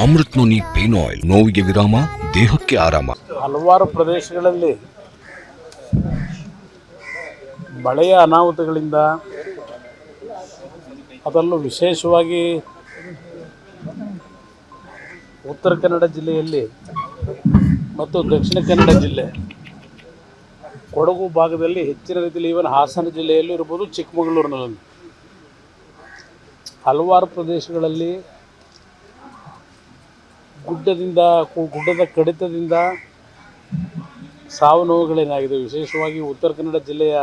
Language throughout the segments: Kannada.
ಅಮೃತ್ ನೋನಿ ಪೇನ್ ಆಯಿಲ್, ನೋವಿಗೆ ವಿರಾಮ, ದೇಹಕ್ಕೆ ಆರಾಮ. ಹಲವಾರು ಪ್ರದೇಶಗಳಲ್ಲಿ ಮಳೆಯ ಅನಾಹುತಗಳಿಂದ, ಅದರಲ್ಲೂ ವಿಶೇಷವಾಗಿ ಉತ್ತರ ಕನ್ನಡ ಜಿಲ್ಲೆಯಲ್ಲಿ ಮತ್ತು ದಕ್ಷಿಣ ಕನ್ನಡ ಜಿಲ್ಲೆ, ಕೊಡಗು ಭಾಗದಲ್ಲಿ ಹೆಚ್ಚಿನ ರೀತಿಯಲ್ಲಿ, ಈವನ್ ಹಾಸನ ಜಿಲ್ಲೆಯಲ್ಲೂ ಇರ್ಬೋದು, ಚಿಕ್ಕಮಗಳೂರಿನಲ್ಲಿ ಹಲವಾರು ಪ್ರದೇಶಗಳಲ್ಲಿ ಗುಡ್ಡದ ಕಡಿತದಿಂದ ಸಾವು ನೋವುಗಳೇನಾಗಿದೆ. ವಿಶೇಷವಾಗಿ ಉತ್ತರ ಕನ್ನಡ ಜಿಲ್ಲೆಯ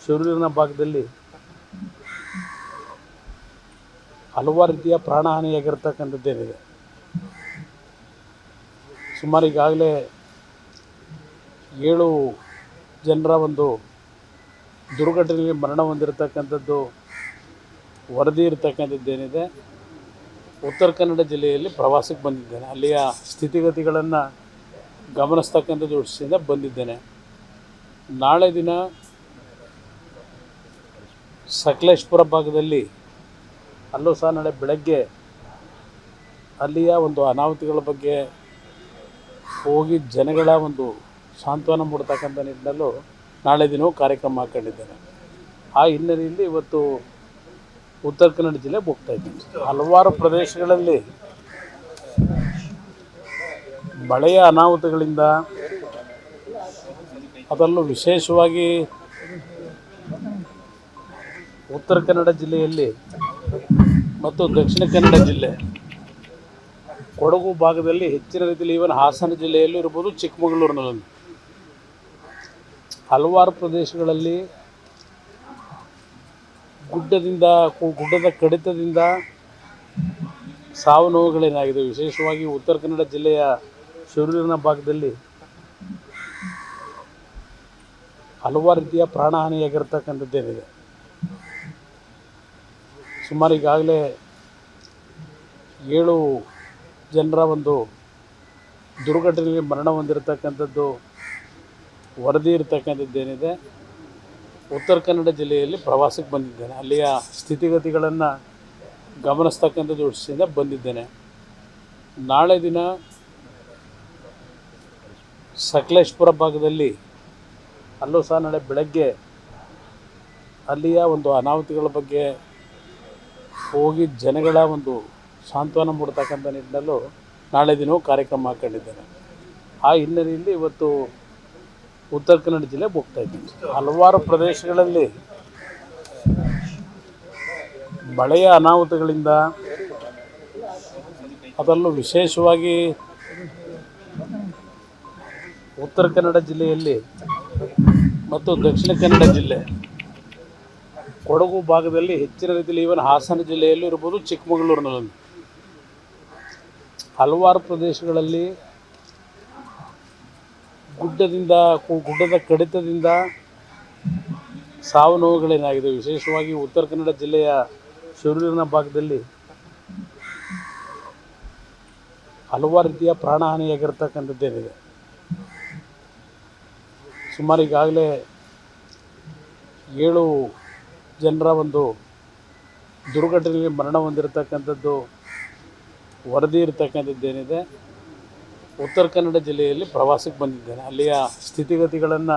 ಶಿರೂರಿನ ಭಾಗದಲ್ಲಿ ಹಲವಾರು ರೀತಿಯ ಪ್ರಾಣಹಾನಿಯಾಗಿರ್ತಕ್ಕಂಥದ್ದೇನಿದೆ. ಸುಮಾರು ಈಗಾಗಲೇ 7 ಜನರ ಒಂದು ದುರ್ಘಟನೆಯಲ್ಲಿ ಮರಣ ಹೊಂದಿರತಕ್ಕಂಥದ್ದು ವರದಿ ಇರತಕ್ಕಂಥದ್ದೇನಿದೆ. ಉತ್ತರ ಕನ್ನಡ ಜಿಲ್ಲೆಯಲ್ಲಿ ಪ್ರವಾಸಕ್ಕೆ ಬಂದಿದ್ದೇನೆ, ಅಲ್ಲಿಯ ಸ್ಥಿತಿಗತಿಗಳನ್ನು ಗಮನಿಸ್ತಕ್ಕಂಥ ದೃಷ್ಟಿಯಿಂದ ಬಂದಿದ್ದೇನೆ. ನಾಳೆ ದಿನ ಸಕಲೇಶಪುರ ಭಾಗದಲ್ಲಿ ಅಲ್ಲೂ ಸಹ ನಾಳೆ ಬೆಳಗ್ಗೆ ಅಲ್ಲಿಯ ಒಂದು ಅನಾಹುತಗಳ ಬಗ್ಗೆ ಹೋಗಿ ಜನಗಳ ಒಂದು ಸಾಂತ್ವನ ಮೂಡ್ತಕ್ಕಂಥ ನಿಟ್ಟಿನಲ್ಲೂ ನಾಳೆ ದಿನವೂ ಕಾರ್ಯಕ್ರಮ ಹಾಕ್ಕೊಂಡಿದ್ದೇನೆ. ಆ ಹಿನ್ನೆಲೆಯಲ್ಲಿ ಇವತ್ತು ಉತ್ತರ ಕನ್ನಡ ಜಿಲ್ಲೆಗೆ ಹೋಗ್ತಾ ಇದ್ದೀನಿ. ಹಲವಾರು ಪ್ರದೇಶಗಳಲ್ಲಿ ಮಳೆಯ ಅನಾಹುತಗಳಿಂದ, ಅದರಲ್ಲೂ ವಿಶೇಷವಾಗಿ ಉತ್ತರ ಕನ್ನಡ ಜಿಲ್ಲೆಯಲ್ಲಿ ಮತ್ತು ದಕ್ಷಿಣ ಕನ್ನಡ ಜಿಲ್ಲೆ, ಕೊಡಗು ಭಾಗದಲ್ಲಿ ಹೆಚ್ಚಿನ ರೀತಿಯಲ್ಲಿ, ಈವನ್ ಹಾಸನ ಜಿಲ್ಲೆಯಲ್ಲೂ ಇರ್ಬೋದು, ಚಿಕ್ಕಮಗಳೂರಿನಲ್ಲಿ ಹಲವಾರು ಪ್ರದೇಶಗಳಲ್ಲಿ ಗುಡ್ಡದ ಕಡಿತದಿಂದ ಸಾವು ನೋವುಗಳೇನಾಗಿದೆ. ವಿಶೇಷವಾಗಿ ಉತ್ತರ ಕನ್ನಡ ಜಿಲ್ಲೆಯ ಶಿರೂರಿನ ಭಾಗದಲ್ಲಿ ಹಲವಾರು ರೀತಿಯ ಪ್ರಾಣಹಾನಿಯಾಗಿರ್ತಕ್ಕಂಥದ್ದೇನಿದೆ. ಸುಮಾರು ಈಗಾಗಲೇ 7 ಜನರ ಒಂದು ದುರ್ಘಟನೆಯಲ್ಲಿ ಮರಣ ಹೊಂದಿರತಕ್ಕಂಥದ್ದು ವರದಿ ಇರತಕ್ಕಂಥದ್ದೇನಿದೆ. ಉತ್ತರ ಕನ್ನಡ ಜಿಲ್ಲೆಯಲ್ಲಿ ಪ್ರವಾಸಕ್ಕೆ ಬಂದಿದ್ದೇನೆ, ಅಲ್ಲಿಯ ಸ್ಥಿತಿಗತಿಗಳನ್ನು ಗಮನಿಸ್ತಕ್ಕಂಥ ದೃಷ್ಟಿಯಿಂದ ಬಂದಿದ್ದೇನೆ. ನಾಳೆ ದಿನ ಸಕಲೇಶಪುರ ಭಾಗದಲ್ಲಿ ಅಲ್ಲೂ ಸಹ ನಾಳೆ ಬೆಳಗ್ಗೆ ಅಲ್ಲಿಯ ಒಂದು ಅನಾಹುತಗಳ ಬಗ್ಗೆ ಹೋಗಿ ಜನಗಳ ಒಂದು ಸಾಂತ್ವನ ಮೂಡ್ತಕ್ಕಂಥ ನಿಟ್ಟಿನಲ್ಲೂ ನಾಳೆ ದಿನವೂ ಕಾರ್ಯಕ್ರಮ ಹಾಕ್ಕೊಂಡಿದ್ದೇನೆ. ಆ ಹಿನ್ನೆಲೆಯಲ್ಲಿ ಇವತ್ತು ಉತ್ತರ ಕನ್ನಡ ಜಿಲ್ಲೆಗೆ ಹೋಗ್ತಾ ಇದ್ದೀನಿ. ಹಲವಾರು ಪ್ರದೇಶಗಳಲ್ಲಿ ಮಳೆಯ ಅನಾಹುತಗಳಿಂದ, ಅದರಲ್ಲೂ ವಿಶೇಷವಾಗಿ ಉತ್ತರ ಕನ್ನಡ ಜಿಲ್ಲೆಯಲ್ಲಿ ಮತ್ತು ದಕ್ಷಿಣ ಕನ್ನಡ ಜಿಲ್ಲೆ, ಕೊಡಗು ಭಾಗದಲ್ಲಿ ಹೆಚ್ಚಿನ ರೀತಿಯಲ್ಲಿ, ಈವನ್ ಹಾಸನ ಜಿಲ್ಲೆಯಲ್ಲೂ ಇರ್ಬೋದು, ಚಿಕ್ಕಮಗಳೂರಿನಲ್ಲಿ ಹಲವಾರು ಪ್ರದೇಶಗಳಲ್ಲಿ ಗುಡ್ಡದ ಕಡಿತದಿಂದ ಸಾವು ನೋವುಗಳೇನಾಗಿದೆ. ವಿಶೇಷವಾಗಿ ಉತ್ತರ ಕನ್ನಡ ಜಿಲ್ಲೆಯ ಶಿರೂರಿನ ಭಾಗದಲ್ಲಿ ಹಲವಾರು ರೀತಿಯ ಪ್ರಾಣಹಾನಿಯಾಗಿರ್ತಕ್ಕಂಥದ್ದೇನಿದೆ. ಸುಮಾರು ಈಗಾಗಲೇ 7 ಜನರ ಒಂದು ದುರ್ಘಟನೆಯಲ್ಲಿ ಮರಣ ಹೊಂದಿರತಕ್ಕಂಥದ್ದು ವರದಿ ಇರತಕ್ಕಂಥದ್ದೇನಿದೆ. ಉತ್ತರ ಕನ್ನಡ ಜಿಲ್ಲೆಯಲ್ಲಿ ಪ್ರವಾಸಕ್ಕೆ ಬಂದಿದ್ದೇನೆ, ಅಲ್ಲಿಯ ಸ್ಥಿತಿಗತಿಗಳನ್ನು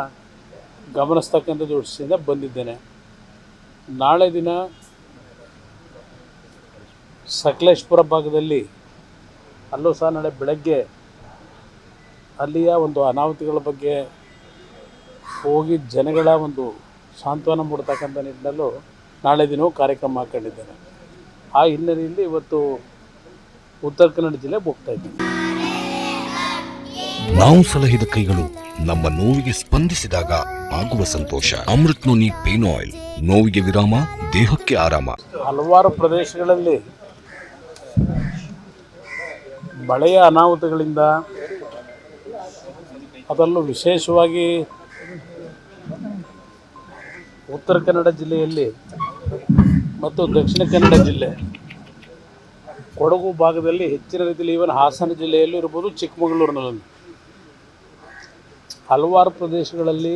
ಗಮನಿಸ್ತಕ್ಕಂಥ ದೃಷ್ಟಿಯಿಂದ ಬಂದಿದ್ದೇನೆ. ನಾಳೆ ದಿನ ಸಕಲೇಶಪುರ ಭಾಗದಲ್ಲಿ ಅಲ್ಲೂ ಸಹ ನಾಳೆ ಬೆಳಗ್ಗೆ ಅಲ್ಲಿಯ ಒಂದು ಅನಾಹುತಗಳ ಬಗ್ಗೆ ಹೋಗಿ ಜನಗಳ ಒಂದು ಸಾಂತ್ವನ ಮೂಡ್ತಕ್ಕಂಥ ನಿಟ್ಟಿನಲ್ಲೂ ನಾಳೆ ದಿನವೂ ಕಾರ್ಯಕ್ರಮ ಹಾಕ್ಕೊಂಡಿದ್ದೇನೆ. ಆ ಹಿನ್ನೆಲೆಯಲ್ಲಿ ಇವತ್ತು ಉತ್ತರ ಕನ್ನಡ ಜಿಲ್ಲೆಗೆ ಹೋಗ್ತಾ ಇದ್ದೀನಿ. ನಾವು ಸಲಹಿದ ಕೈಗಳು ನಮ್ಮ ನೋವಿಗೆ ಸ್ಪಂದಿಸಿದಾಗ ಆಗುವ ಸಂತೋಷ. ಅಮೃತ್ ನೋನಿ ಪೇನ್ ಆಯಿಲ್, ನೋವಿಗೆ ವಿರಾಮ, ದೇಹಕ್ಕೆ ಆರಾಮ. ಹಲವಾರು ಪ್ರದೇಶಗಳಲ್ಲಿ ಮಳೆಯ ಅನಾಹುತಗಳಿಂದ, ಅದರಲ್ಲೂ ವಿಶೇಷವಾಗಿ ಉತ್ತರ ಕನ್ನಡ ಜಿಲ್ಲೆಯಲ್ಲಿ ಮತ್ತು ದಕ್ಷಿಣ ಕನ್ನಡ ಜಿಲ್ಲೆ, ಕೊಡಗು ಭಾಗದಲ್ಲಿ ಹೆಚ್ಚಿನ ರೀತಿಯಲ್ಲಿ, ಈವನ್ ಹಾಸನ ಜಿಲ್ಲೆಯಲ್ಲೂ ಇರ್ಬೋದು, ಚಿಕ್ಕಮಗಳೂರಿನಲ್ಲಿ ಹಲವಾರು ಪ್ರದೇಶಗಳಲ್ಲಿ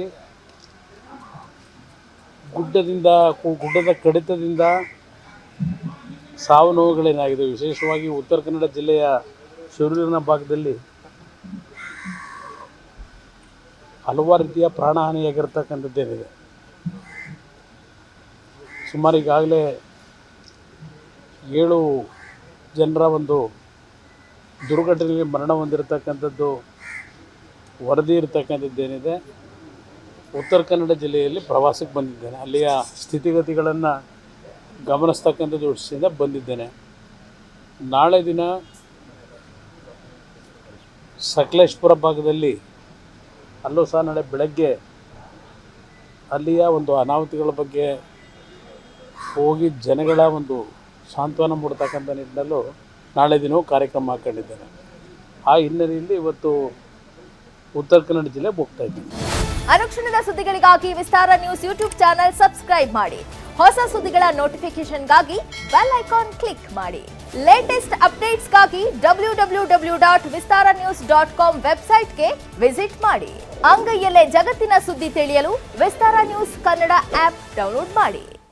ಗುಡ್ಡದ ಕಡಿತದಿಂದ ಸಾವು ನೋವುಗಳೇನಾಗಿದೆ. ವಿಶೇಷವಾಗಿ ಉತ್ತರ ಕನ್ನಡ ಜಿಲ್ಲೆಯ ಶಿರೂರಿನ ಭಾಗದಲ್ಲಿ ಹಲವಾರು ರೀತಿಯ ಪ್ರಾಣಹಾನಿಯಾಗಿರ್ತಕ್ಕಂಥದ್ದೇನಿದೆ. ಸುಮಾರು ಈಗಾಗಲೇ 7 ಜನರ ಒಂದು ದುರ್ಘಟನೆಯಲ್ಲಿ ಮರಣ ಹೊಂದಿರತಕ್ಕಂಥದ್ದು ವರದಿ ಇರತಕ್ಕಂಥದ್ದೇನಿದೆ. ಉತ್ತರ ಕನ್ನಡ ಜಿಲ್ಲೆಯಲ್ಲಿ ಪ್ರವಾಸಕ್ಕೆ ಬಂದಿದ್ದೇನೆ. ಅಲ್ಲಿಯ ಸ್ಥಿತಿಗತಿಗಳನ್ನು ಗಮನಿಸ್ತಕ್ಕಂಥ ದೃಷ್ಟಿಯಿಂದ ಬಂದಿದ್ದೇನೆ. ನಾಳೆ ದಿನ ಸಕಲೇಶಪುರ ಭಾಗದಲ್ಲಿ ಅಲ್ಲೂ ಸಹ ನಾಳೆ ಬೆಳಗ್ಗೆ ಅಲ್ಲಿಯ ಒಂದು ಅನಾಹುತಿಗಳ ಬಗ್ಗೆ ಹೋಗಿ ಜನಗಳ ಒಂದು ಸಾಂತ್ವನ ಮೂಡ್ತಕ್ಕಂಥ ನಿಟ್ಟಿನಲ್ಲೂ ನಾಳೆ ದಿನವೂ ಕಾರ್ಯಕ್ರಮ ಹಾಕ್ಕೊಂಡಿದ್ದೇನೆ. ಆ ಹಿನ್ನೆಲೆಯಲ್ಲಿ ಇವತ್ತು ಉತ್ತರ ಕನ್ನಡ ಜಿಲ್ಲೆಗೆ ಹೋಗ್ತಾ ಇದ್ದೀನಿ. ಅನುಕ್ಷಣದ ಸುದ್ದಿಗಳಿಗಾಗಿ ವಿಸ್ತಾರ ನ್ಯೂಸ್ ಯೂಟ್ಯೂಬ್ ಚಾನೆಲ್ ಸಬ್ಸ್ಕ್ರೈಬ್ ಮಾಡಿ. ಹೊಸ ಸುದ್ದಿಗಳ ನೋಟಿಫಿಕೇಶನ್ಗಾಗಿ ಬೆಲ್ ಐಕಾನ್ ಕ್ಲಿಕ್ ಮಾಡಿ. ಲೇಟೆಸ್ಟ್ ಅಪ್ಡೇಟ್ಸ್ಗಾಗಿ www.vistaranews.com ವೆಬ್ಸೈಟ್ಗೆ ವಿಸಿಟ್ ಮಾಡಿ. ಅಂಗೈಯಲ್ಲೇ ಜಗತ್ತಿನ ಸುದ್ದಿ ತಿಳಿಯಲು ವಿಸ್ತಾರ ನ್ಯೂಸ್ ಕನ್ನಡ ಆಪ್ ಡೌನ್ಲೋಡ್ ಮಾಡಿ.